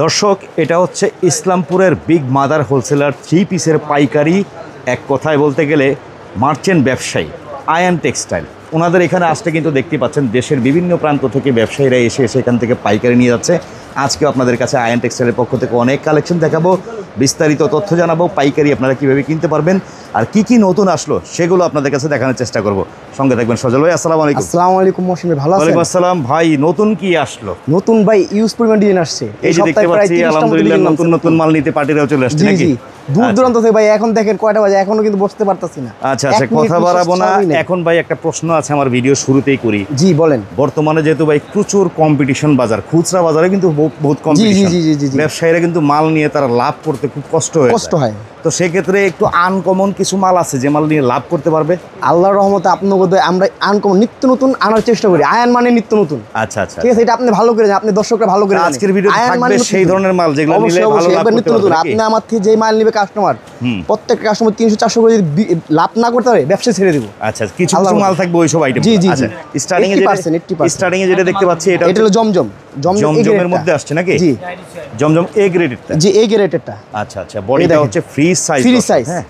দর্শক, এটা হচ্ছে ইসলামপুরের বিগ মাদার হোলসেলার থ্রি পিসের পাইকারি, এক কথায় বলতে গেলে মার্চেন্ট ব্যবসায়ী আয়ান টেক্সটাইল। ওনাদের এখানে আসতে কিন্তু দেখতে পাচ্ছেন দেশের বিভিন্ন প্রান্ত থেকে ব্যবসায়ীরা এসে এখান থেকে পাইকারি নিয়ে যাচ্ছে। আজকেও আপনাদের কাছে আয়ান টেক্সটাইলের পক্ষ থেকে অনেক কালেকশন দেখাবো, বিস্তারিত তথ্য জানাবো, পাইকারি আপনারা কীভাবে কিনতে পারবেন আর কি কি নতুন আসলো সেগুলো আপনাদের কাছে দেখানোর চেষ্টা করব। সঙ্গে থাকবেন সজল ভাই। আসসালামু আলাইকুম। আসসালামু আলাইকুম মহসিন ভাই, ভালো আছেন? ওয়ালাইকুম আসসালাম ভাই। নতুন কি আসলো? নতুন ভাই ইউজ পরিমাণ ডিজাইন আসছে এই যে দেখতে পাচ্ছি আলহামদুলিল্লাহ নতুন নতুন মাল নিতে পার্টিরাও চলে আসছে নাকি? দূর দূরান্ত থেকে ভাই। এখন দেখেন কয়টা বাজে, এখনো কিন্তু বসতে পারতাছি না। আচ্ছা আচ্ছা, কথা বাড়াবো না। এখন ভাই একটা প্রশ্ন আছে আমার ভিডিও শুরুতেই করি। জি বলেন। বর্তমানে যেহেতু ভাই প্রচুর কম্পিটিশন বাজার, খুচরা বাজারে কিন্তু বহুত কম্পিটিশন, ব্যবসায়ীরা কিন্তু মাল নিয়ে তারা লাভ করতে খুব কষ্ট হয়। তো সেক্ষেত্রে একটু আনকমন কিছু মাল আছে যে মাল নিয়ে লাভ করতে পারবে। আল্লাহর রহমতে আপনাদের আমরা আনকমন নিত্য নতুন আনার চেষ্টা করি। আয়ান মানে নিত্য নতুন। আচ্ছা আচ্ছা, ঠিক আছে, এটা আপনি ভালো করে জানেন, আপনি দর্শকরা ভালো করে জানেন। আজকের ভিডিও থাকবে সেই ধরনের মাল যেগুলো নিলে ভালো লাভ করতে পারবে। আপনি আমার থেকে যে মাল নেবে কাস্টমার, প্রত্যেকটা কাস্টমার 300-400 করে যদি লাভ না করতে পারে ব্যবসা ছেড়ে দেব। আচ্ছা, কিছু মাল থাকবে ওই সব আইটেম। জি জি, স্টার্টিং এ যেটা দেখতে পাচ্ছি এটা হলো জমজম। জমজমের মধ্যে আসছে নাকি? জি, জমজম এ গ্রেডেরটা। জি, এ গ্রেডেরটা। আচ্ছা আচ্ছা, বডিটা হচ্ছে ফ্রি সাইজ। হ্যাঁ,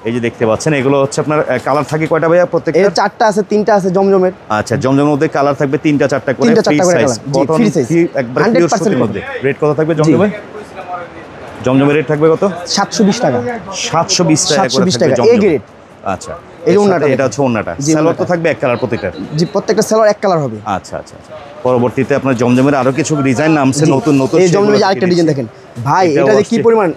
এই যে দেখতে পাচ্ছেন এগুলো হচ্ছে আপনার কালার থাকে কয়টা ভাইয়া? প্রত্যেকটা এর 4টা আছে, 3টা আছে জমজমের। আচ্ছা, জমজমের মধ্যে কালার থাকবে 3টা 4টা করে, ফ্রি সাইজ, বটন একবার পিওর সুতির মধ্যে। রেট কত থাকবে জমজমে? জমজমের রেট থাকবে কত? 720 টাকা। 720 টাকা করে থাকবে এ গ্রেড। আচ্ছা, এই ওন্নাটা, এটা হচ্ছে ওন্নাটা। সালোয়ার তো থাকবে এক কালার প্রত্যেকটা? জি, প্রত্যেকটা সালোয়ার এক কালার হবে। আচ্ছা আচ্ছা আচ্ছা। পরবর্তীতে আপনার জমজমের আরো কিছু ডিজাইন নামছে নতুন নতুন। এই জমজমের আরেকটা ডিজাইন দেখেন ভাই, এটা যে কি পরিমাণ,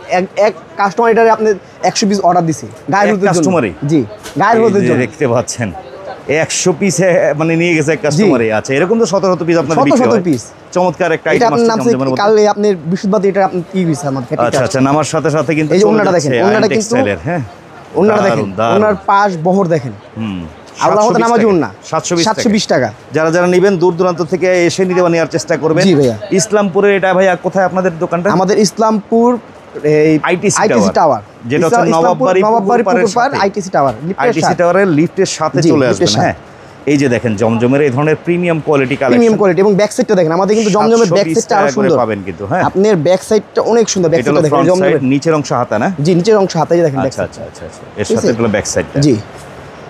এক কাস্টমার এটারে আপনি 100 পিস অর্ডার দিছে গায়ের হলুদের জন্য। কাস্টমারই? জি, গায়ের হলুদের জন্য দেখতে পাচ্ছেন 100 পিস মানে নিয়ে গেছে কাস্টমারই। আচ্ছা, এরকম তো 1700 পিস আপনাদের বিক্রি হয়। 1700 পিস। চমৎকার একটা আইটেম আছে জমজমের মধ্যে। কালে আপনি বিশুদ্ধবাদী, এটা আপনি কি হইছে আমার ফেটে। আচ্ছা আচ্ছা, নামার সাথে সাথে কিন্তু এই যে ওন্নাটা দেখেন, ওন্নাটা কিন্তু হ্যাঁ, ওন্নাটা দেখেন, ওন্নার পাশ বহর দেখেন। আল্লাহ হতে নামাজি ওন্না 720 টাকা। যারা যারা নেবেন দূর দূরান্ত থেকে এসে নিতে নেওয়ার চেষ্টা করবেন। জি ভাইয়া। ইসলামপুরে এটা ভাইয়া কোথায় আপনাদের দোকানটা? আমাদের ইসলামপুর আইটিসি টাওয়ার, যেটা হচ্ছে নবাববাড়ি আইটিসি টাওয়ার। আইটিসি টাওয়ারের লিফটের সাথে চলে আসবেন। হ্যাঁ, এই যে দেখেন জমজমের এই ধরনের premium quality collection, premium quality. এবং ব্যাক সাইডটা দেখেন, আমাদের কিন্তু জমজমের ব্যাক সাইডটা আরো সুন্দর পাবেন কিন্তু। হ্যাঁ, আপনার ব্যাক সাইডটা অনেক সুন্দর। ব্যাক সাইডটা দেখেন, জমজমের নিচের অংশ হাতা না? জি, নিচের অংশ হাতা। এই দেখেন ব্যাক সাইড। আচ্ছা আচ্ছা আচ্ছা, এর সাথে হলো ব্যাক সাইডটা। জি।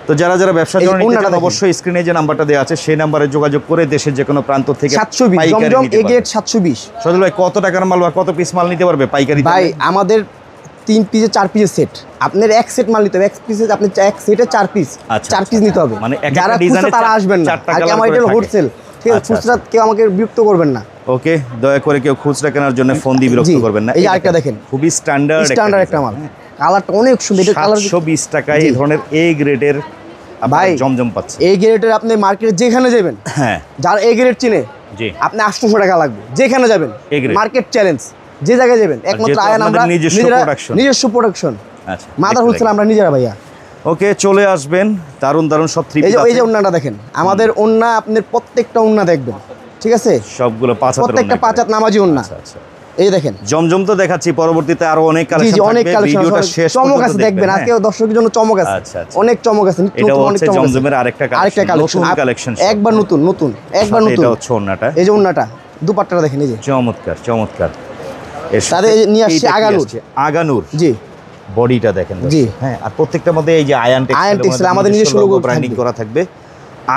তো যারা যারা ব্যবসার জন্য নিতে চান অবশ্যই স্ক্রিনে যে নাম্বারটা দেওয়া আছে সেই নাম্বারে যোগাযোগ করে দেশের যে কোনো প্রান্ত থেকে 720 জমজম এ গ্রেড 720। সজল ভাই, কত টাকার মাল বা কত পিস মাল নিতে পারবে পাইকারি? ভাই আমাদের 3 পিসে 4 পিসের সেট। আপনার এক সেট মাল নিতে হবে, এক পিসে আপনি এক সেটে 4 পিস, 4 পিস নিতে হবে। মানে যারা খুচরা তারা আসবেন না, আর আমার এটা হোলসেল। ঠিক আছে, খুচরা কেউ আমাকে বিরক্ত করবেন না। ওকে, দয়া করে কেউ খুচরা কেনার জন্য ফোন দিয়ে বিরক্ত করবেন না। এই আরেকটা দেখেন, খুবই স্ট্যান্ডার্ড একটা মাল। কালারটা অনেক সুন্দর। এটা কালার 720 টাকায় এই ধরনের এ গ্রেডের ভাই জমজম পাচ্ছে। এই গ্রেডের আপনি মার্কেটে যেখানে যাবেন, হ্যাঁ, যারা এই গ্রেড চিনে, জি, আপনি 800 টাকা লাগবে যেখানে যাবেন। মার্কেট চ্যালেঞ্জ, যে জায়গায় যাবেন, একমাত্র আয়ান আমরা নিজস্ব প্রোডাকশন। আচ্ছা, মাদার হোলসেল আমরা নিজেরা ভাইয়া। ওকে, চলে আসবেন। দারুন দারুন সব থ্রি পিস। এই যে ওন্নাটা দেখেন, আমাদের ওন্না আপনার প্রত্যেকটা ওন্না দেখবেন, ঠিক আছে? সবগুলো 5 হাতের, প্রত্যেকটা 5 হাত নামাজি ওন্না। আচ্ছা, এই দেখেন জমজম তো দেখাচ্ছি, পরবর্তীতে আরো অনেক কালেকশন থাকবে। অনেক কালেকশন, ভিডিওটা শেষ চমক আছে দেখবেন। আজকে দর্শকের জন্য চমক আছে। আচ্ছা আচ্ছা, অনেক চমক আছে। এটা হচ্ছে জমজমের আরেকটা কালেকশন, একবার নতুন। এটা হচ্ছে ওন্নাটা। এই যে ওন্নাটা, দুপাট্টাটা দেখেন, এই যে চমৎকার চমৎকার। এর সাথে নিয়ে আসছে আগানুর। জি, বডিটা দেখেন। জি হ্যাঁ, আর প্রত্যেকটার মধ্যে এই যে আয়ান টেক্সটাইল আমাদের নিজস্ব লোগো ব্র্যান্ডিং করা থাকবে।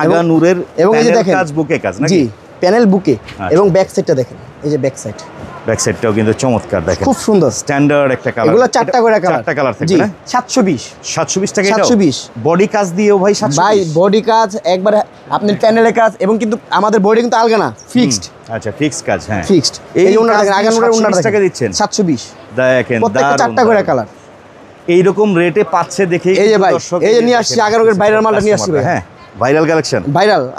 আগানুরের এবং এই যে দেখেন কাজ বুকে কাজ নাকি? জি, প্যানেল বুকে। এবং ব্যাক সাইডটা দেখেন, এই যে ব্যাক সাইড, ব্যাক সাইডটাও কিন্তু চমৎকার দেখেন, খুব সুন্দর স্ট্যান্ডার্ড একটা কালার। এগুলো 4টা করে কালার, 4টা কালার থাকবে না? 720 টাকা। এটা 720 বডি কাজ দিয়েও ভাই 720 ভাই, বডি কাজ একবার আপনার প্যানেলের কাজ। এবং কিন্তু আমাদের বডি কিন্তু আলগা না, ফিক্সড। আচ্ছা, ফিক্সড কাজ। হ্যাঁ, ফিক্সড। এই ওন্নাটা আগানুরের ওন্নাটা টাকা দিচ্ছেন 720। দেখেন, প্রত্যেকটা 4টা করে কালার এইরকম রেটে পাচ্ছে দেখে। এই যে ভাই, এই যে নিয়ে আসছি আগানুরের ভাইরাল মালটা নিয়ে আসছি ভাই। হ্যাঁ, ভাইরাল কালেকশন,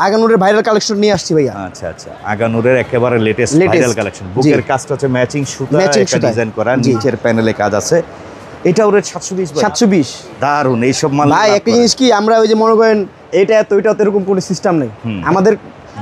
আগানুরের ভাইরাল কালেকশন নিয়ে আসছি ভাইয়া। আচ্ছা আচ্ছা, আগানুরের একেবারে লেটেস্ট ভাইরাল কালেকশন। বুকের কাজটা হচ্ছে ম্যাচিং সুতা একটা ডিজাইন করা, নিচের প্যানেলে কাজ আছে। এটাও রেট 720 ভাই। 720 দারুন। এই সব মাল ভাই, একটা জিনিস কি, আমরা ওই যে মনে করেন এটা এত ওইটা এরকম কোনো সিস্টেম নেই আমাদের,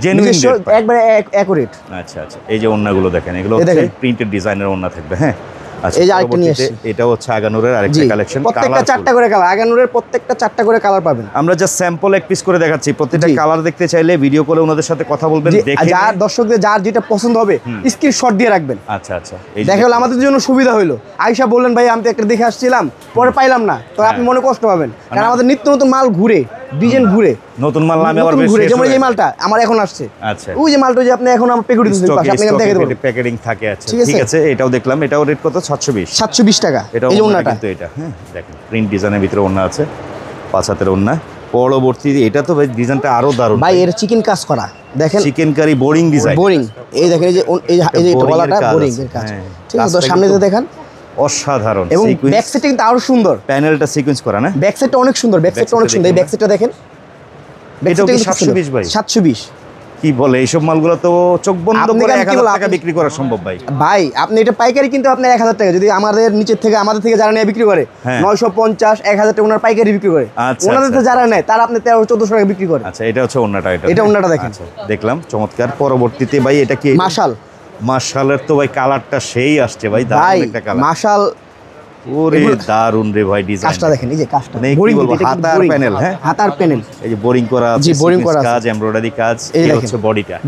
জেনুইন একবারে অ্যাকুরেট। আচ্ছা আচ্ছা, এই যে ওন্নাগুলো দেখেন, এগুলো হচ্ছে প্রিন্টেড ডিজাইনের ওন্না থাকবে। হ্যাঁ, আচ্ছা, এই যে আরেকটা নিয়ে আসছি, এটা হচ্ছে আগানুরের আরেকটা কালেকশন। প্রত্যেকটা 4টা করে কালার, আগানুরের প্রত্যেকটা 4টা করে কালার পাবেন। আমরা জাস্ট স্যাম্পল এক পিস করে দেখাচ্ছি, প্রত্যেকটা কালার দেখতে চাইলে ভিডিও কলে ওনাদের সাথে কথা বলবেন, দেখে যার দর্শকদের যার যেটা পছন্দ হবে স্ক্রিনশট দিয়ে রাখবেন। আচ্ছা আচ্ছা, দেখা হলো আমাদের জন্য সুবিধা হলো, আয়েশা বললেন ভাই আমি তো একটা দেখে আসছিলাম, পরে পাইলাম না, তো আপনি মনে কষ্ট পাবেন, কারণ আমাদের নিত্য নতুন মাল ঘুরে, ডিজাইন ঘুরে, নতুন মাল নামে আবার বেশি ঘুরে। যেমন এই মালটা আমার এখন আসছে, আচ্ছা, ওই যে মালটা যে আপনি এখন আমার প্যাকেট দিতেছেন পাশে, আপনি দেখে দেবেন প্যাকেটিং থাকে। আচ্ছা ঠিক আছে, এটাও দেখলাম, এটাও রেট কত? 720 টাকা। এটা এই ওন্নাটা কিন্তু এটা, হ্যাঁ দেখেন প্রিন্ট ডিজাইনের ভিতরে ওন্না আছে, 5 হাতের ওন্না। পরবর্তী এটা তো ভাই ডিজাইনটা আরো দারুণ ভাই, এর চিকেন কাজ করা দেখেন, chicken curry boring design, boring. এই দেখেন এই যে গলাটা বোরিং এর কাজ, ঠিক আছে? তো সামনে তো দেখেন অসাধারণ, এবং ব্যাক সাইডটা কিন্তু আরো সুন্দর, প্যানেলটা সিকোয়েন্স করা না, ব্যাক সাইডটা অনেক সুন্দর, ব্যাক সাইডটা অনেক সুন্দর। এই ব্যাক সাইডটা দেখেন, এটাও কি 720 ভাই? 720। কি বলে, এইসব মালগুলো তো চোখ বন্ধ করে 1000 টাকা বিক্রি করা সম্ভব ভাই। ভাই আপনি এটা পাইকারি কিন্তু আপনার 1000 টাকা, যদি আমাদের নিচের থেকে আমাদের থেকে যারা নেয় বিক্রি করে 950 1000 টাকা ওনার পাইকারি বিক্রি করে, ওনাদের থেকে যারা নেয় তারা আপনি 1300-1400 টাকা বিক্রি করে। আচ্ছা, এটা হচ্ছে ওন্নাটা, এটা ওন্নাটা দেখেন, দেখলাম চমৎকার। পরবর্তীতে ভাই এটা কি? মাশাল। মাশালের তো ভাই কালারটা সেই আসছে ভাই, দারুণ একটা কালার। মাশাল, ওরে দারুণ রে ভাই, ডিজাইন কাজটা দেখেন, এই যে কাজটা বোরিং বলবো, হাতার প্যানেল, হ্যাঁ হাতার প্যানেল, এই যে বোরিং করা আছে, জি বোরিং করা কাজ, এমব্রয়ডারি কাজ। এই হচ্ছে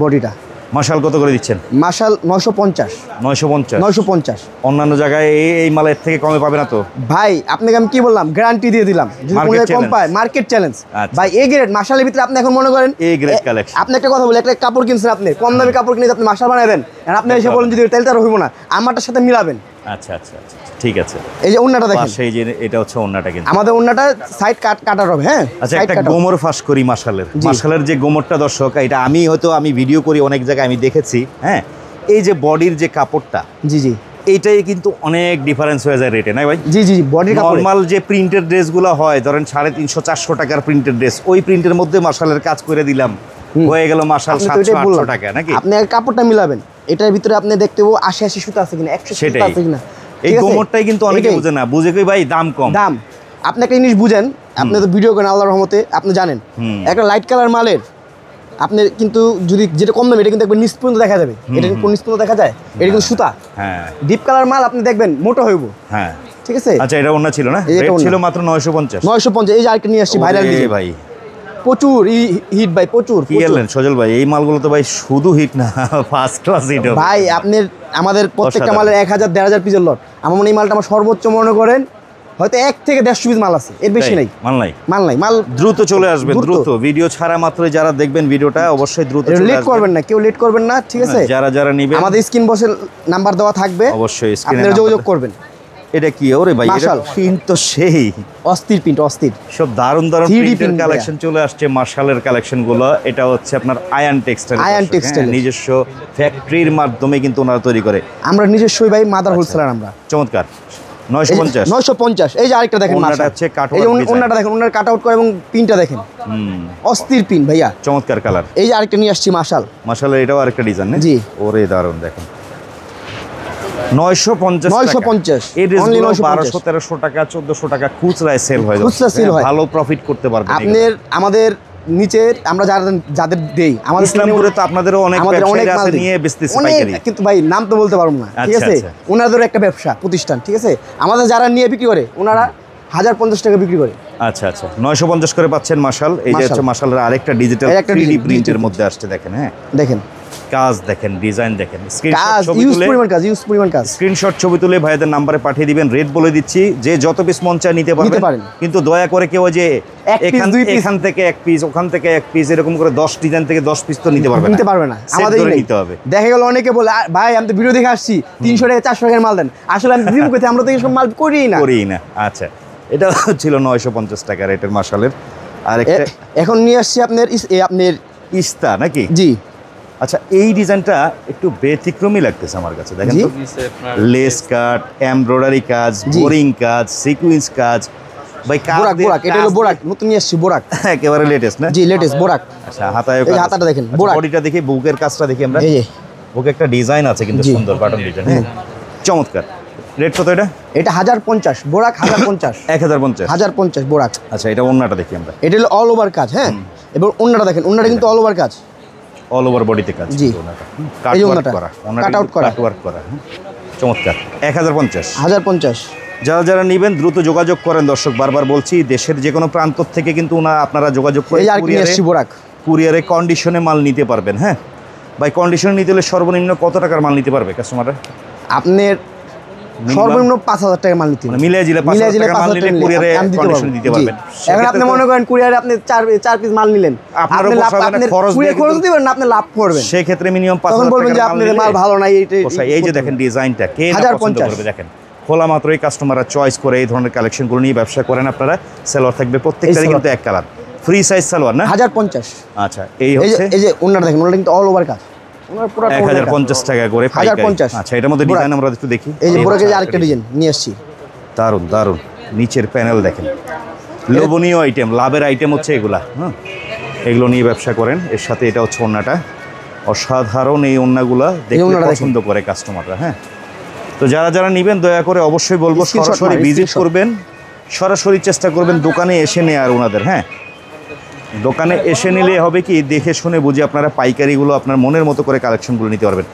বডিটা। মাশাল কত করে দিচ্ছেন? মাশাল 950। অন্যান্য জায়গায় এই মালের থেকে কমে পাবে না তো ভাই? আপনাকে আমি কি বললাম, গ্যারান্টি দিয়ে দিলাম, যদি কোনো কম পায় মার্কেট চ্যালেঞ্জ ভাই। এ গ্রেড মাশালের ভিতরে আপনি এখন মনে করেন এ গ্রেড কালেকশন। আপনি একটা কথা বলি, একটা কাপড় কিনছেন আপনি, কম দামি কাপড় কিনে আপনি মাশাল বানায় দেন, আর আপনি এসে বলেন যদি তাইলে তার হইব না, আমারটার সাথে মিলাবেন। আচ্ছা আচ্ছা আচ্ছা, ঠিক আছে। এই যে ওন্নাটা দেখেন, সেই যে এটা হচ্ছে ওন্নাটা, কিন্তু আমাদের ওন্নাটা সাইড কাটার হবে, হ্যাঁ। আচ্ছা, একটা গোমর ফাঁস করি মাশালের যে গোমরটা দর্শক, এটা আমি ভিডিও করি অনেক জায়গায়, আমি দেখেছি, হ্যাঁ। এই যে বডির যে কাপড়টা, জি জি, এইটাই কিন্তু অনেক ডিফারেন্স হয়ে যায় রেটে, না ভাই? জি জি, বডির কাপড়। নরমাল যে প্রিন্টেড ড্রেসগুলো হয়, ধরেন 350-400 টাকার প্রিন্টেড ড্রেস, ওই প্রিন্টের মধ্যে মাশালের কাজ করে দিলাম, হয়ে গেল মাশাল 700-800 টাকা, নাকি? আপনি কাপড়টা মিলাবেন, এটার ভিতরে আপনি দেখতে পাবো 80 সুতা আছে কিনা, 100 সুতা আছে কিনা। এই গোমরটাই কিন্তু অনেকে বুঝে না, বুঝে কই ভাই দাম কম। আপনি একটা জিনিস বুঝেন, আপনি তো ভিডিও করেন আল্লাহর রহমতে, আপনি জানেন একটা লাইট কালার মালের আপনি কিন্তু যদি যেটা কম দামি, এটা কিন্তু একবার নিচ পর্যন্ত দেখা যাবে, এটা কোন নিচ পর্যন্ত দেখা যায়, এটা কিন্তু সুতা। হ্যাঁ, ডিপ কালার মাল আপনি দেখবেন মোটা হইব, হ্যাঁ, ঠিক আছে। আচ্ছা, এটা ওন্না ছিল না, রেট ছিল মাত্র 950। এই যে আরেকটা নিয়ে আসছি, ভাইরাল ডিজাইন ভাই, প্রচুর হিট ভাই, প্রচুর। কি বললেন সজল ভাই, এই মালগুলো তো ভাই শুধু হিট না, ফার্স্ট ক্লাস হিট ভাই। আপনার আমাদের প্রত্যেকটা মালের 1000-1500 পিসের লট, আমার মনে এই মালটা আমার সর্বোচ্চ মনে করেন হয়তো 1 থেকে 150 পিস মাল আছে, এর বেশি নাই। মাল দ্রুত চলে আসবে, দ্রুত ভিডিও ছাড়া মাত্রই যারা দেখবেন ভিডিওটা অবশ্যই দ্রুত চলে আসবে, লেট করবেন না, কেউ লেট করবেন না, ঠিক আছে? যারা নেবেন আমাদের স্ক্রিন বসের নাম্বার দেওয়া থাকবে, অবশ্যই স্ক্রিনে আপনারা যোগাযোগ করবেন। এটা কি ওরে ভাই, এটা প্রিন্ট তো সেই অস্থির প্রিন্ট, অস্থির সব দারুণ প্রিন্টের কালেকশন চলে আসছে, মাশালের কালেকশন গুলো। এটা হচ্ছে আপনার আয়ান টেক্সটাইল, নিজস্ব ফ্যাক্টরির মাধ্যমে কিন্তু ওনারা তৈরি করে, আমরা নিজস্বই ভাই, মাদার হোলসেলার আমরা। চমৎকার। 950। এই যে আরেকটা দেখেন, এই যে ওন্নাটা দেখেন, ওন্নার কাট আউট করে এবং প্রিন্টটা দেখেন, অস্থির প্রিন্ট ভাইয়া, চমৎকার কালার। এই যে আরেকটা নিয়ে আসছি, মাশালের এটাও আরেকটা ডিজাইন, জি ওরে দারুণ। দেখেন 950। এই ড্রেসগুলো 1200-1300 টাকা 1400 টাকা খুচরায় সেল হয়, ভালো প্রফিট করতে পারবেন আমাদের নিচে আমরা যাদের দেই, আমাদের ইসলামপুরে তো আপনাদেরও অনেক ব্যবসায়ী আছে নিয়ে বেচতেছে পাইকারি, কিন্তু ভাই নাম তো বলতে পারবো না, ঠিক আছে? ওনাদের একটা ব্যবসা প্রতিষ্ঠান, ঠিক আছে? আমাদের যারা নিয়ে বিক্রি করে ওনারা 1050 টাকা বিক্রি করে। আচ্ছা আচ্ছা, 950 করে পাচ্ছেন মাশাল। এই যে হচ্ছে মাশালের আরেকটা ডিজিটাল 3D প্রিন্টের মধ্যে আসছে, দেখেন, হ্যাঁ দেখেন কাজ, দেখেন ডিজাইন, দেখেন স্ক্রিনশট ছবি তুলে ভাইদের নাম্বারে পাঠিয়ে দিবেন, রেট বলে দিচ্ছি, যে যত পিস মন চায় নিতে পারবেন, কিন্তু দয়া করে কেউ যে এখান থেকে 1 পিস, ওখান থেকে 1 পিস, এরকম করে 10 ডিজাইন থেকে 10 পিস তো নিতে পারবে না, আমাদের নিতে হবে। দেখা গেল অনেকে বলে ভাই আমি তো ভিডিও দেখে আসছি 300 টাকা 400 টাকার মাল দেন, আসলে আমি ভিডিও করতে আমরা তো এইসব মাল করি না। আচ্ছা, এটা ছিল 950 টাকা রেটের মাশালের। আর এখন নিয়ে আসছি আপনার ইস্তা, নাকি? জি। আচ্ছা, এই ডিজাইনটা একটু ব্যতিক্রমী লাগতেছে আমার কাছে, দেখেন তো, লেস কাট, এমব্রয়ডারি কাজ, বোরিং কাজ, সিকোয়েন্স কাজ, ভাই বোরাক, এটা হলো বোরাক, নতুন নিয়ে আসছি বোরাক, একেবারে লেটেস্ট না? জি লেটেস্ট বোরাক। আচ্ছা, হাতাটা দেখেন, বডিটা দেখি, বুকের কাজটা দেখি আমরা, এই যে বুকে একটা ডিজাইন আছে কিন্তু সুন্দর বাটন ডিজাইন, হ্যাঁ চমৎকার। রেট কত এটা? এটা 1050 বোরাক, 1050 বোরাক। আচ্ছা, এটা ওন্নাটা দেখি আমরা, এটা হলো অল ওভার কাজ, হ্যাঁ, এবং ওন্নাটা দেখেন, ওন্নাটা কিন্তু অল ওভার কাজ, অল ওভার বডিতে কাজ, জি কাট আউট করা, চমৎকার। 1050। 1050। যারা যারা নেবেন দ্রুত যোগাযোগ করেন দর্শক, বারবার বলছি দেশের যে কোনো প্রান্ত থেকে কিন্তু আপনারা যোগাযোগ করে কুরিয়ারে কন্ডিশনে মাল নিতে পারবেন। হ্যাঁ ভাই, কন্ডিশনে নিতে হলে সর্বনিম্ন কত টাকার মাল নিতে পারবে কাস্টমাররা? আপনার সর্বনিম্ন 5000 টাকা মাল নিতে হবে। মিলিয়ে দিলে 5000 টাকা মাল নিলে কুরিয়ারে কন্ডিশন দিতে পারবেন। এখন আপনি মনে করেন কুরিয়ারে আপনি 4 পিস মাল নিলেন, আপনার খরচ দিবেন না, আপনি লাভ করবেন। সেই ক্ষেত্রে মিনিমাম 5000 টাকা বলবেন যে আপনাদের মাল ভালো নাই। এই যে দেখেন ডিজাইনটা কে না পছন্দ করবে, দেখেন খোলা মাত্রই কাস্টমাররা চয়েস করে এই ধরনের কালেকশনগুলো নিয়ে ব্যবসা করেন আপনারা। সালোয়ার থাকবে প্রত্যেকটারই কিন্তু এক কালার, ফ্রি সাইজ সালোয়ার না? 1050। আচ্ছা, এই হচ্ছে এই যে ওনার দেখেন, ওনার কিন্তু অল ওভার কাজ, ওনার পুরো 1050 টাকা করে পাইকারি। আচ্ছা, এটার মধ্যে ডিজাইন আমরা একটু দেখি। এই যে পুরো আরেকটা ডিজাইন নিয়ে আসছি, দারুন দারুন। নিচের প্যানেল দেখেন, লোভনীয় আইটেম, লাভের আইটেম হচ্ছে এগুলা। হ্যাঁ, এগুলো নিয়ে ব্যবসা করেন। এর সাথে এটা হচ্ছে ওন্নাটা, অসাধারণ এই ওন্নাগুলা দেখতে পছন্দ করে কাস্টমাররা। হ্যাঁ, তো যারা যারা নেবেন দয়া করে অবশ্যই বলবো সরাসরি ভিজিট করবেন, সরাসরি চেষ্টা করবেন দোকানে এসে নেওয়ার ওনাদের। হ্যাঁ, দোকানে এসে নিলে হবে কি, দেখে শুনে বুঝে আপনারা পাইকারিগুলো আপনার মনের মতো করে কালেকশনগুলো নিতে পারবেন।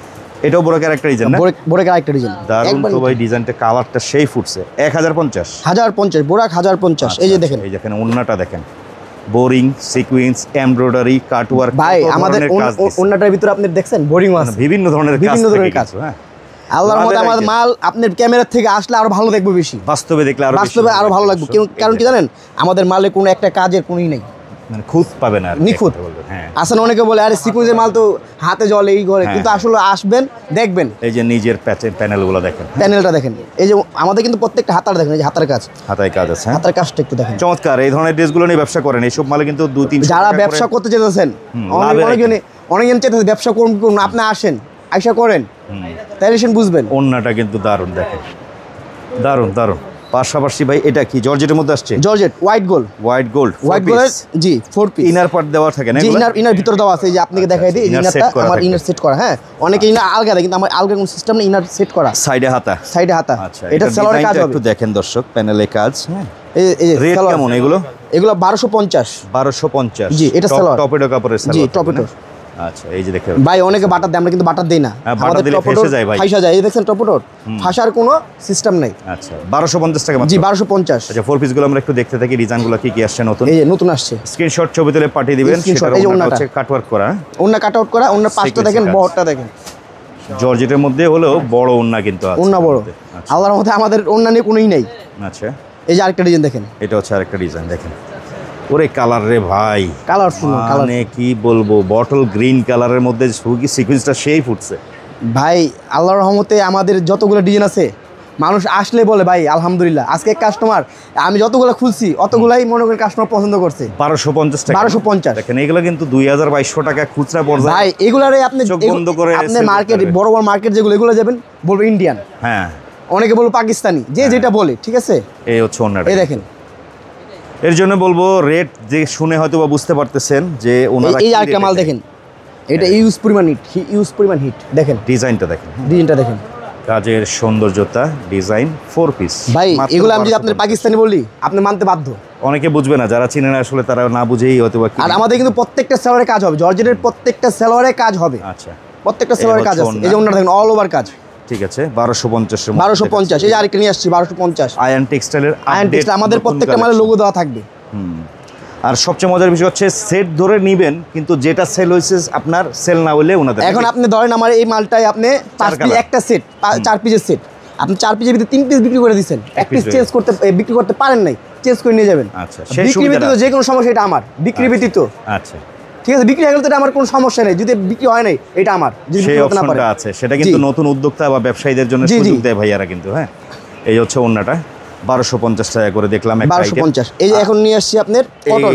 এটাও বড় ক্যারেক্টার ডিজাইন না? বড় ক্যারেক্টার ডিজাইন, দারুণ তো ভাই, ডিজাইনটা কালারটা সেই ফুটছে। 1050। 1050 বোরাক 1050। এই যে দেখেন, এই দেখেন ওন্নাটা দেখেন, বোরিং সিকোয়েন্স, এমব্রয়ডারি, কাটওয়ার্ক। ভাই আমাদের ওন্নাটার ভিতরে আপনি দেখছেন বোরিং আছে, বিভিন্ন ধরনের কাজ। হ্যাঁ, আল্লাহর রহমতে আমাদের মাল আপনার ক্যামেরা থেকে আসলে আরো ভালো দেখবো, বেশি বাস্তবে দেখলে আরো ভালো লাগবে। কারণ কি জানেন, আমাদের মালে কোনো একটা কাজের কোনোই নেই, মানে খুঁত পাবে না, নিখুঁত। আসলে অনেকে বলে আরে সিকোয়েন্সের মাল তো হাতে জলে এই করে, কিন্তু আসলে আসবেন দেখবেন। এই যে নিজের প্যানেলগুলো দেখেন, প্যানেলটা দেখেন। এই যে আমাদের কিন্তু প্রত্যেকটা হাতার দেখেন, এই যে হাতার কাজ, হাতায় কাজ আছে, হাতার কাজটা একটু দেখেন। চমৎকার। এই ধরনের ড্রেসগুলো নিয়ে ব্যবসা করেন, এইসব মালে কিন্তু 2-3 যারা ব্যবসা করতে চাইতেছেন, অনেকজন চাইতেছে ব্যবসা করুন, আপনি আসেন, আইসা করেন, তাইলে বুঝবেন। ওন্নাটা কিন্তু দারুণ দেখেন, দারুণ দারুণ। পাশাপাশি ভাই এটা কি জর্জেটের মধ্যে আসছে? Georgette white gold, white gold জি 4 পিস। ইনার পার্ট দেওয়া থাকে না? ইনার ভিতর দেওয়া আছে। এই যে আপনাকে দেখাই দিই, ইনারটা আমার ইনার সেট করা। হ্যাঁ, অনেকে ইনার আলগা দেয়, কিন্তু আমার আলগা কোনো সিস্টেম না, ইনার সেট করা। সাইডে হাতা, আচ্ছা, এটা সালোয়ারের কাজ হবে। একটু দেখেন দর্শক, প্যানেলে কাজ। হ্যাঁ, এই যে রেট কেমন এগুলো? 1250। 1250 জি, এটা সালোয়ার টপেটো কাপড়ের সালোয়ার। জি, টপেটো। আচ্ছা, এই যে দেখেন ভাই, অনেকে বাটার দেয়, আমরা কিন্তু বাটার দেই না। আমাদের টপেটো ফাইসা যায়, এই দেখেন টপেটো ফাঁসার কোনো সিস্টেম নাই। আচ্ছা, 1250 টাকা মাত্র। জি, 1250। আচ্ছা, 4 পিসগুলো আমরা একটু দেখতে থাকি, ডিজাইনগুলো কি কি আসছে নতুন। এই যে নতুন আসছে, স্ক্রিনশট ছবি তুলে পাঠিয়ে দিবেন। সেটা হচ্ছে কাটওয়ার্ক করা, ওন্না কাটআউট করা, ওন্নার পাশটা দেখেন, বহরটা দেখেন। জর্জেটের মধ্যে হলেও বড় ওন্না কিন্তু আছে, ওন্না বড়। আল্লাহর রহমতে আমাদের ওন্না নিয়ে কোনোই নাই। আচ্ছা, এই যে আরেকটা ডিজাইন দেখেন, এটা হচ্ছে আরেকটা ডিজাইন দেখেন। ওরে কালার রে ভাই, কালারফুল, মানে কি বলবো, বটল গ্রিন কালারের মধ্যে সিকোয়েন্সটা সেই ফুটছে ভাই। আল্লাহর রহমতে আমাদের যতগুলো ডিজাইন আছে, মানুষ আসলে বলে ভাই আলহামদুলিল্লাহ। আজকে কাস্টমার, আমি যতগুলো খুলছি অতগুলাই মনে করেন কাস্টমার পছন্দ করছে। 1250 টাকা, 1250 দেখেন। এগুলো কিন্তু 2200 টাকা খুচরা পড়ছে ভাই। এগুলারে আপনি বন্ধ করে আপনি মার্কেট, বড় বড় মার্কেট যেগুলো, এগুলো যাবেন বলবো ইন্ডিয়ান, হ্যাঁ, অনেকে বলবো পাকিস্তানি, যে যেটা বলে, ঠিক আছে। এই হচ্ছে ওন্নাটা, এই দেখেন। এর জন্য বলবো রেট যে শুনে হয়তো বা বুঝতে পারতেছেন যে ওনারা এই আরেকটা মাল দেখেন, এটা ইউজ পরিমাণ হিট দেখেন। ডিজাইনটা দেখেন, ডিজাইনটা দেখেন, কাজের সৌন্দর্যতা, ডিজাইন 4 পিস ভাই। এগুলো আমি যদি আপনার পাকিস্তানি বলি, আপনি মানতে বাধ্য। অনেকে বুঝবে না, যারা চিনে না আসলে, তারা না বুঝেই হয়তো বা। আর আমাদের কিন্তু প্রত্যেকটা সেলোয়ারে কাজ হবে, জর্জেটের প্রত্যেকটা সেলোয়ারে কাজ হবে। আচ্ছা, প্রত্যেকটা সেলোয়ারে কাজ আছে। এই যে ওনারা দেখেন, অল ওভার কাজ। ঠিক আছে, 1250 1250। এই যে আরেকটা নিয়ে আসছি, 1250। আয়ন টেক্সটাইলের, আয়ন টেক্সটাইল আমাদের প্রত্যেকটা মালে লোগো দেওয়া থাকবে। আর সবচেয়ে মজার বিষয় হচ্ছে সেট ধরে নিবেন, কিন্তু যেটা সেল হয়েছে আপনার সেল না হলে ওনাদের। এখন আপনি ধরেন আমার এই মালটাই আপনি 5 পিস একটা সেট, 4 পিসের সেট, আপনি 4 পিসের ভিতরে 3 পিস বিক্রি করে দিচ্ছেন, এক পিস চেঞ্জ করতে বিক্রি করতে পারেন নাই, চেঞ্জ করে নিয়ে যাবেন। আচ্ছা, বিক্রি ব্যতীত যে কোনো সমস্যা এটা আমার, বিক্রি ব্যতীত। আচ্ছা, ঠিক আছে, বিক্রি হয়ে গেলে তো আমার কোনো সমস্যা নেই, যদি বিক্রি হয় নাই এটা আমার, যদি সেই অপশনটা আছে। সেটা কিন্তু নতুন উদ্যোক্তা বা ব্যবসায়ীদের জন্য সুযোগ দেয় ভাইয়ারা কিন্তু। হ্যাঁ, এই হচ্ছে ওন্নাটা 1250 টাকা করে দেখলাম, 1250। এই যে এখন নিয়ে আসছি আপনার কটন,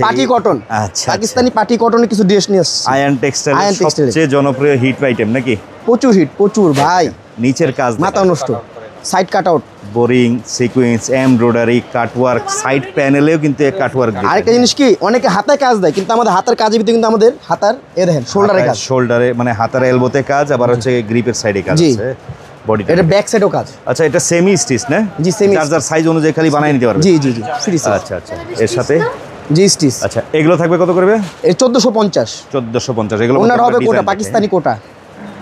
পাটি কটন। আচ্ছা, পাকিস্তানি পাটি কটনের কিছু ড্রেস নিয়ে আসছি। আয়ন টেক্সটাইল সবচেয়ে জনপ্রিয় হিট আইটেম নাকি? প্রচুর হিট, প্রচুর ভাই। নিচের কাজ মাথা নষ্ট, side cut out, boring sequence, embroidery, cutwork, side প্যানেলেও কিন্তু কাটওয়ার্ক। আরেকটা জিনিস কি, অনেকে হাতে কাজ দেয়, কিন্তু আমাদের হাতের কাজের ভিতরে কিন্তু আমাদের হাতার এ দেখেন শোল্ডারে কাজ, শোল্ডারে মানে হাতার এলবোতে কাজ, আবার হচ্ছে গ্রিপের সাইডে কাজ আছে। বডি এটা ব্যাক সাইডও কাজ। আচ্ছা, এটা সেমি স্টিচ না? জি, সেমি, যার সাইজ অনুযায়ী খালি বানাই নিতে পারবে। জি জি জি, ফ্রি সাইজ। আচ্ছা আচ্ছা, এর সাথে জি স্টিচ। আচ্ছা, এগুলো থাকবে কত করবে? এই 1450। 1450 এগুলো ওনার হবে কোটা, পাকিস্তানি কোটা।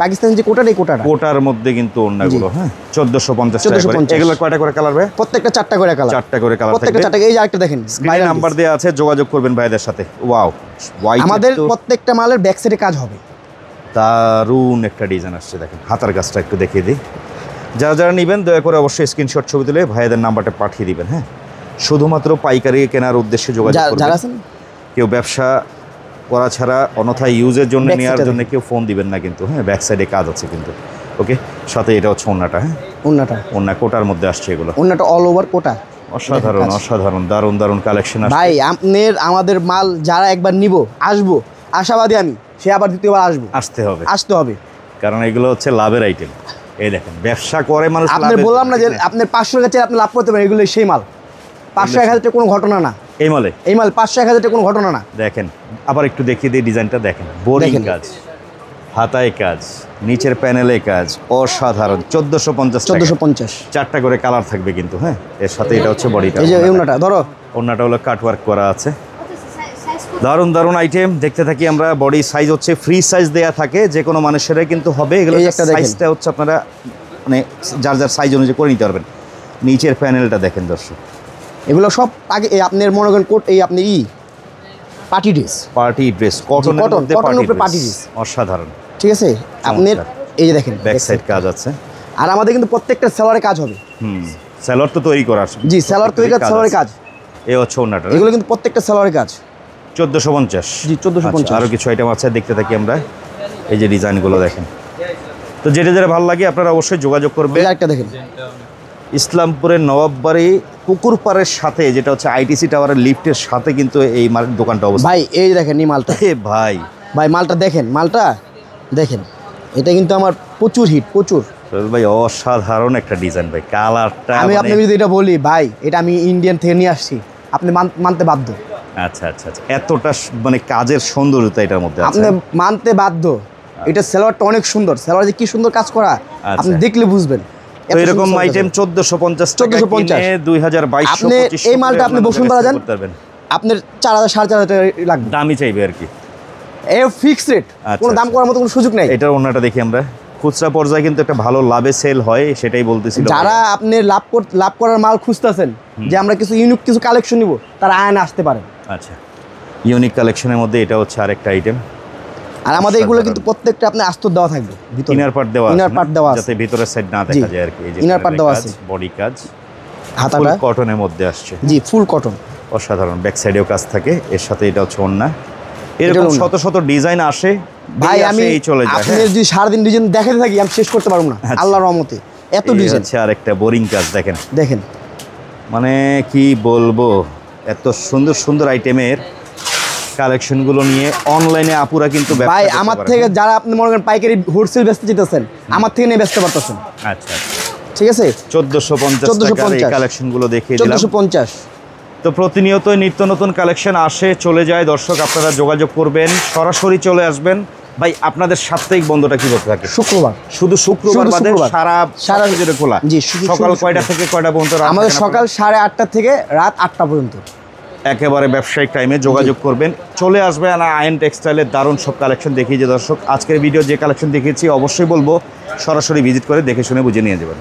পাকিস্তানি যে কোটাটাই কোটার মধ্যে কিন্তু ওড়নাগুলো, হ্যাঁ 1450 টাকা করে। এগুলো কয়টা করে কালার ভাই? প্রত্যেকটা 4টা করে কালার। 4টা করে কালার থাকবে। প্রত্যেকটা 4টা। এই যে আরেকটা দেখেন, স্ক্রিনে নাম্বার দেওয়া আছে, যোগাযোগ করবেন ভাইদের সাথে। ওয়াও, আমাদের প্রত্যেকটা মালের ব্যাক সাইডে কাজ হবে। দারুণ একটা ডিজাইন আসছে, দেখেন হাতার কাজটা একটু দেখিয়ে দিই। যারা যারা নেবেন দয়া করে অবশ্যই স্ক্রিনশট ছবি তুলে ভাইদের নাম্বারটা পাঠিয়ে দিবেন। হ্যাঁ, শুধুমাত্র পাইকারি কেনার উদ্দেশ্যে যোগাযোগ করবেন। কেউ ব্যবসা করা ছাড়া অন্যথায় ইউজের জন্য নেওয়ার জন্য কেউ ফোন দিবেন না কিন্তু। হ্যাঁ, ব্যাক সাইডে কাজ আছে কিন্তু। ওকে, সাথে এটা হচ্ছে ওড়নাটা। হ্যাঁ, ওড়না কোটার মধ্যে আসছে এগুলো। ওড়নাটা অল ওভার কোটা। অসাধারণ অসাধারণ, দারুণ দারুণ কালেকশন আসছে ভাই। আমাদের মাল যারা একবার নিব, আসবো, আশাবাদী আমি, সে আবার দ্বিতীয়বার আসতে হবে, কারণ এগুলো হচ্ছে লাভের আইটেম। এই দেখেন, ব্যবসা করে মানুষ। আপনি বললাম না যে আপনি 500 টাকা চেয়ে আপনি লাভ করতে পারেন, এগুলো সেই মাল। 500-1000 টাকা কোনো ঘটনা না এই মালে। 500-1000 টাকা কোনো ঘটনা না। দেখেন, আবার একটু দেখিয়ে দিই ডিজাইনটা। দেখেন, বোরিং কাজ, হাতায় কাজ, নিচের প্যানেলে কাজ, অসাধারণ। 1450। 4টা করে কালার থাকবে কিন্তু। হ্যাঁ, এর সাথে এটা হচ্ছে বডিটা। এই যে ওড়নাটা ধরো, ওড়নাটা হলো কাট ওয়ার্ক করা আছে। দারুণ দারুণ আইটেম দেখতে থাকি আমরা। বডি সাইজ হচ্ছে ফ্রি সাইজ দেয়া থাকে, যে কোনো মানুষেরই কিন্তু হবে। এগুলো সাইজটা হচ্ছে আপনারা মানে যার যার সাইজ অনুযায়ী করে নিতে পারবেন। নিচের প্যানেলটা দেখেন দর্শক, এগুলো সব আগে আপনার মনে করেন কোট, এই আপনি পার্টি ড্রেস কটনের উপরে পার্টি ড্রেস, অসাধারণ। ঠিক আছে। আপনার এই যে দেখেন ব্যাক সাইড কাজ আছে। আর আমাদের কিন্তু প্রত্যেকটা সেলরে কাজ হবে। সেলর তো তৈরি করা আছে। জি, সেলর তৈরি কাজ, সেলরে কাজ। এই হচ্ছে ওড়নাটা। এগুলো কিন্তু প্রত্যেকটা সেলরে কাজ। 1450। জি, 1450। আরও কিছু আইটেম আছে, দেখতে থাকি আমরা। এই যে ডিজাইনগুলো দেখেন, তো যেটা যেটা ভালো লাগে আপনারা অবশ্যই যোগাযোগ করবেন। একটা দেখেন, ইসলামপুরের নবাববাড়ি পুকুর পাড়ের সাথে, যেটা হচ্ছে আইটিসি টাওয়ারের লিফটের সাথে কিন্তু এই দোকানটা অবস্থিত। ভাই এই দেখেন এই মালটা। ভাই মালটা দেখেন, দেখেন, এটা কিন্তু আমার প্রচুর হিট, প্রচুর। ভাই অসাধারণ একটা ডিজাইন ভাই, কালারটা। আমি আপনাকে যদি এটা বলি ভাই, এটা আমি ইন্ডিয়ান থেকে নিয়ে আসছি, আপনি মানতে বাধ্য। আচ্ছা আচ্ছা আচ্ছা, এতটা মানে কাজের সৌন্দর্যতা এটার মধ্যে আছে, আপনি মানতে বাধ্য। এটা সেলোয়ারটা অনেক সুন্দর, সেলোয়ার যে কি সুন্দর কাজ করা, আপনি দেখলে বুঝবেন। তো এরকম আইটেম 1450 টাকা কিনে 2022 আপনি এই মালটা আপনি বসুন্ধরা যান, আপনার 4000 4500 টাকা লাগবে, দামই চাইবে আর কি। এ ফিক্স রেট, কোনো দাম করার মতো কোনো সুযোগ নাই। এটার ওন্নাটা দেখি আমরা। খুচরা পর্যায়ে কিন্তু একটা ভালো লাভে সেল হয়, সেটাই বলতেছিল। যারা আপনি লাভ করার মাল খুঁজতেছেন, যে আমরা কিছু ইউনিক কিছু কালেকশন নিব, তারা আয়না আসতে পারেন। আচ্ছা, ইউনিক কালেকশনের মধ্যে এটা হচ্ছে আরেকটা আইটেম। আর আমাদের এগুলো কিন্তু প্রত্যেকটা আপনি আস্তর দেওয়া থাকবে, ভিতরে ইনার পার্ট দেওয়া আছে যাতে ভিতরের সাইড না দেখা যায় আর কি। এই যে ইনার পার্ট দেওয়া আছে, বডি কাজ, হাতাটা কটনের মধ্যে আসছে। জি, ফুল কটন, অসাধারণ। ব্যাক সাইডেও কাজ থাকে, এর সাথে এটা হচ্ছে ওন্না। এরকম শত শত ডিজাইন আসে ভাই। আমি আপনাদের যদি সারাদিন ডিজাইন দেখাতে থাকি, আমি শেষ করতে পারবো না আল্লাহর রহমতে, এত ডিজাইন আছে। আর একটা বোরিং কাজ দেখেন, মানে কি বলবো, এত সুন্দর সুন্দর আইটেমের কালেকশনগুলো নিয়ে অনলাইনে আপুরা কিন্তু ভাই আমার থেকে যারা আপনি মনে করেন পাইকারি হোলসেল বেচতে যেতেছেন, আমার থেকে নিয়ে বেচতে পারতেছেন। আচ্ছা, ঠিক আছে। 1450 টাকার এই কালেকশনগুলো দেখিয়ে দিলাম। 1450। তো প্রতিনিয়ত নিত্য নতুন কালেকশন আসে চলে যায়। দর্শক আপনারা যোগাযোগ করবেন, সরাসরি চলে আসবেন। ভাই আপনাদের সাপ্তাহিক বন্ধটা কি করতে থাকে? শুক্রবার, শুধু শুক্রবার বাদে সারা জুড়ে খোলা। জি, সকাল কয়টা থেকে কয়টা পর্যন্ত? আমাদের সকাল 8:30 থেকে রাত 8টা পর্যন্ত। একেবারে ব্যবসায়িক টাইমে যোগাযোগ করবেন, চলে আসবেন। আয়ন টেক্সটাইলের দারুণ সব কালেকশন দেখিয়ে যে দর্শক আজকের ভিডিও যে কালেকশন দেখিয়েছি, অবশ্যই বলবো সরাসরি ভিজিট করে দেখে শুনে বুঝে নিয়ে যাবেন।